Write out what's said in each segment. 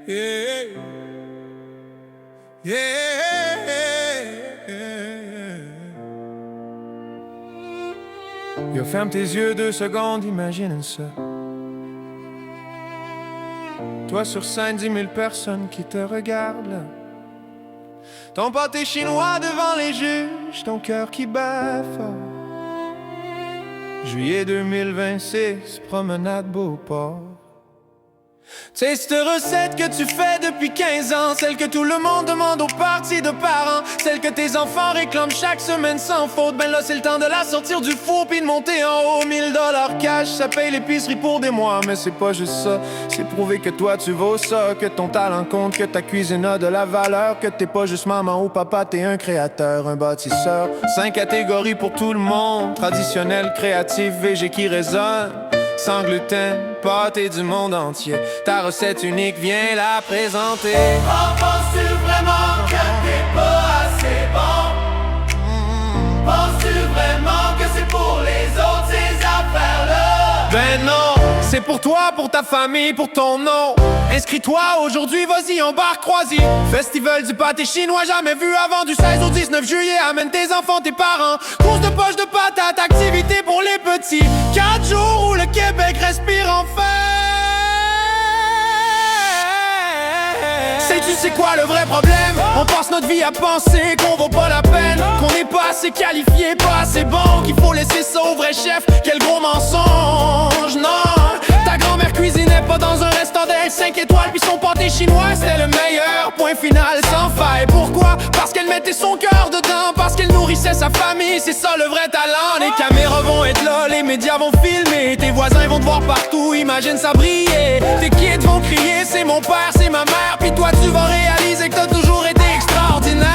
yeah, yeah. Yo, ferme tes yeux 2 secondes, imagine ça. Toi sur scène, 10 000 personnes qui te regardent là. Ton pâté chinois devant les juges, ton cœur qui bat fort. Juillet 2026, promenade Beauport. C'est cette recette que tu fais depuis 15 ans, celle que tout le monde demande aux parties de parents, celle que tes enfants réclament chaque semaine sans faute. Ben là c'est le temps de la sortir du four puis de monter en haut. 1000 $ cash, ça paye l'épicerie pour des mois. Mais c'est pas juste ça, c'est prouver que toi tu vaux ça, que ton talent compte, que ta cuisine a de la valeur, que t'es pas juste maman ou papa, t'es un créateur, un bâtisseur. 5 catégories pour tout le monde, traditionnel, créatif, végé qui résonne. Sans gluten, pâté du monde entier. Ta recette unique, viens la présenter. Oh, penses-tu vraiment que t'es pas assez bon? Penses-tu vraiment que c'est pour les autres ces affaires-là? Ben non, c'est pour toi, pour ta famille, pour ton nom. Inscris-toi aujourd'hui, vas-y, embarque, crois-y. Festival du pâté chinois, jamais vu avant. Du 16 au 19 juillet, amène tes enfants, tes parents. Course de poche de patates, activité pour les petits. 4 jours où le Québec respire enfin. Sais-tu c'est quoi le vrai problème? On passe notre vie à penser qu'on vaut pas la peine, qu'on n'est pas assez qualifié, pas assez bon, qu'il faut laisser ça au vrai chef. Quel gros mensonge, non. Ta grand-mère cuisinait pas dans un restaurant 5 étoiles, puis son pâté chinois c'était le meilleur. Point final, sans faille. Pourquoi? Parce qu'elle mettait son cœur dedans, parce qu'elle nourrissait sa famille. C'est ça le vrai talent. Les caméras vont être là, les médias vont filmer, tes voisins vont te voir partout, imagine ça briller. Tes kids vont crier, c'est mon père, c'est ma mère, puis toi tu vas réaliser que t'as toujours été extraordinaire.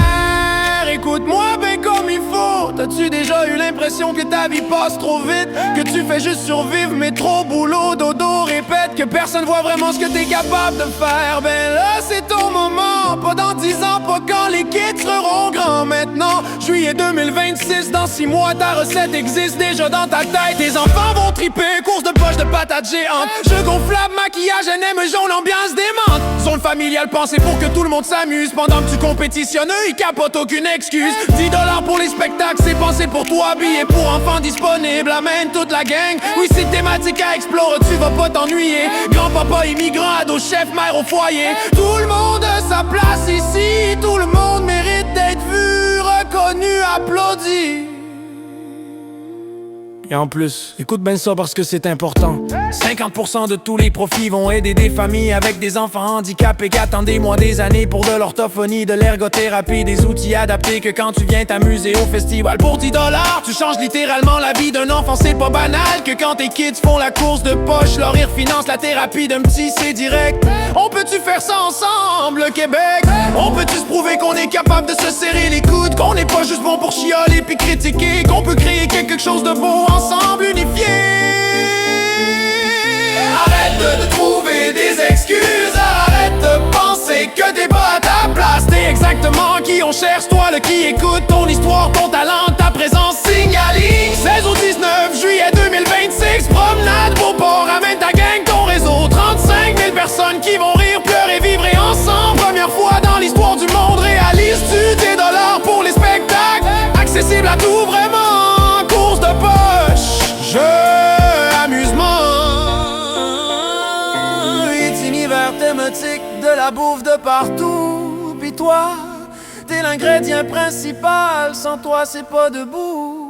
Écoute-moi ben comme il faut. T'as-tu déjà eu l'impression que ta vie passe trop vite, que tu fais juste survivre mais trop boulot, dodo, répète, que personne voit vraiment ce que t'es capable de faire? Ben là c'est ton moment, pas dans 10 ans, pas quand les kids seront grands. Maintenant, juillet 2026, dans 6 mois ta recette existe déjà dans ta tête. Tes enfants vont triper, course de poche de patates géantes, jeux gonflables, maquillage, NM, jaune, ambiance démente. Zone familiale pensée pour que tout le monde s'amuse. Pendant que tu compétitionnes, eux ils capotent, aucune excuse. 10 $ pour les spectacles, c'est pensé pour toi. Billets pour enfants disponibles, amène toute la gang. Oui c'est thématique à explorer, tu vas pas t'ennuyer. Grand-papa immigrant, ado, chef, mère au foyer. Tout le monde a sa place ici, tout le monde mérite d'être vu, reconnu, applaudi. Et en plus, écoute bien ça parce que c'est important. 50% de tous les profits vont aider des familles avec des enfants handicapés qui attendent des mois, des années pour de l'orthophonie, de l'ergothérapie, des outils adaptés que quand tu viens t'amuser au festival. Pour 10 $, tu changes littéralement la vie d'un enfant. C'est pas banal que quand tes kids font la course de poche, leur rire finance la thérapie d'un petit, c'est direct. On peut-tu faire ça ensemble, le Québec? On peut-tu se prouver qu'on est capable de se serrer les coudes, qu'on n'est pas juste bon pour chialer puis critiquer, qu'on peut créer quelque chose de beau ensemble, unifiés? Arrête de te trouver des excuses, arrête de penser que t'es pas à ta place. T'es exactement qui on cherche, toi le qui écoute, ton histoire, ton talent, ta présence. Signaling 16 au 19 juillet 2026, promenade Beauport, ramène ta gang, ton réseau. 35 000 personnes qui vont rire, pleurer, vivre et ensemble. Première fois dans l'histoire du monde, réalises-tu tes dollars pour les spectacles? Accessible à tout vraiment, course de poche, jeu, amusement. Univers thématique, de la bouffe de partout. Pis toi, t'es l'ingrédient principal, sans toi c'est pas debout.